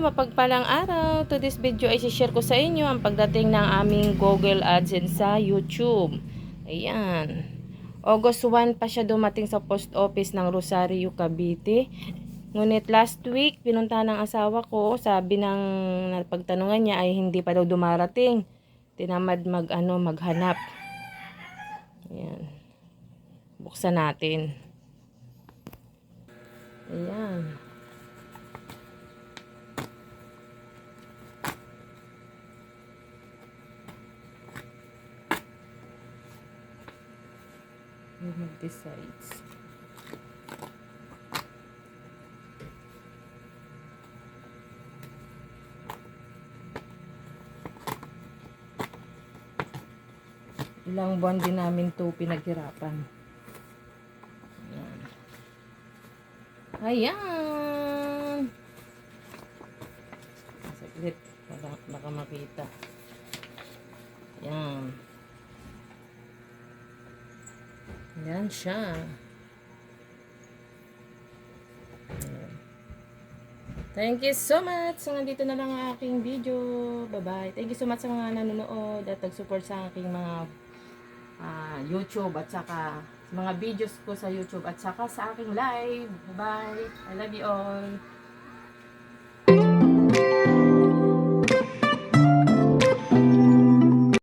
mapagpalang araw. To this video ay share ko sa inyo ang pagdating ng aming Google AdSense sa YouTube. Ayan. August 1 pa siya dumating sa post office ng Rosario, Cavite. Ngunit last week, pinuntahan ng asawa ko, sabi ng pagtanungan niya ay hindi pa daw dumarating. Tinamad maghanap. Ayan. Buksan natin. Ayan. Decides. Ilang buwan din namin to pinaghirapan. Ayan. Saglit. Baka makita. Ayan. Ayan siya. Thank you so much. So, nandito na lang ang aking video. Bye-bye. Thank you so much sa mga nanonood at nag-support sa aking mga YouTube at saka mga videos ko sa YouTube at saka sa aking live. Bye-bye. I love you all.